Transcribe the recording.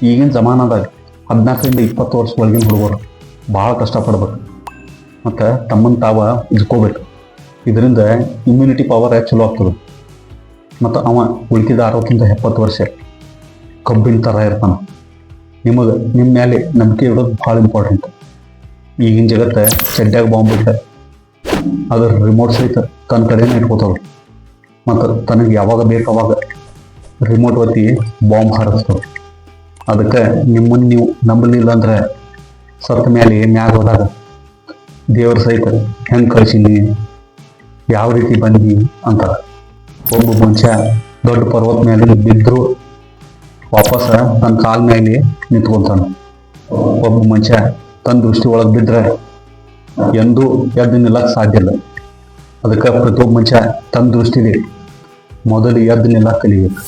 ಈಗಿನ ಜಮಾನದಾಗ 14-20 ವರ್ಷ ಒಳಗಿನ ಹುಡುಗರು ಭಾಳ ಕಷ್ಟಪಡ್ಬೇಕು ಮತ್ತು ತಮ್ಮನ್ನು ತಾವ ಇದ್ಕೋಬೇಕು. ಇದರಿಂದ ಇಮ್ಯುನಿಟಿ ಪವರ್ ಚಲೋ ಆಗ್ತದೆ ಮತ್ತು ಅವ ಉಳಿದ 60-70 ವರ್ಷ ಕಬ್ಬಿನ ಥರ ಇರ್ತಾನೆ. ನಿಮ್ಮ ಮೇಲೆ ನಂಬಿಕೆ ಇಡೋದು ಭಾಳ ಇಂಪಾರ್ಟೆಂಟ್. ಈಗಿನ ಜಗತ್ತು ಚಡ್ಡ್ಯಾಗ ಬಾಂಬ್ ಇಟ್ಟ ಅದರ ರಿಮೋಟ್ ಸಹಿತ ತನ್ನ ಕಡೆನೇ ಇಟ್ಕೋತಾವೆ ಮತ್ತು ತನಗೆ ಯಾವಾಗ ಬೇಕು ಅವಾಗ ರಿಮೋಟ್ ಒತ್ತಿ ಬಾಂಬ್ ಹಾರಿಸ್ತವೆ. ಅದಕ್ಕೆ ನಿಮ್ಮನ್ನು ನೀವು ನಂಬಲಿಲ್ಲ ಅಂದ್ರೆ ಸತ್ತ ಮೇಲೆ ಮ್ಯಾಗ ಹೋದಾಗ ದೇವ್ರ ಸಹಿತ ಹೆಂಗೆ ಕಳಿಸೀನಿ, ಯಾವ ರೀತಿ ಬಂದಿ ಅಂತ. ಒಬ್ಬ ಮನುಷ್ಯ ದೊಡ್ಡ ಪರ್ವತ ಮೇಲೆ ಬಿದ್ದರೂ ವಾಪಸ್ ತನ್ನ ಕಾಲ ಮೇಲೆ ನಿಂತ್ಕೊತಾನೆ. ಒಬ್ಬ ಮನುಷ್ಯ ತನ್ನ ದೃಷ್ಟಿ ಒಳಗೆ ಬಿದ್ದರೆ ಎಂದೂ ಎದ್ದು ನಿಲ್ಲಕ್ಕೆ ಸಾಧ್ಯ ಇಲ್ಲ. ಅದಕ್ಕೆ ಪ್ರತಿಯೊಬ್ಬ ಮನುಷ್ಯ ತನ್ನ ದೃಷ್ಟಿಲಿ ಮೊದಲು ಎದ್ದು ನಿಲ್ಲಕ್ಕೆ ಕಲಿಬೇಕು.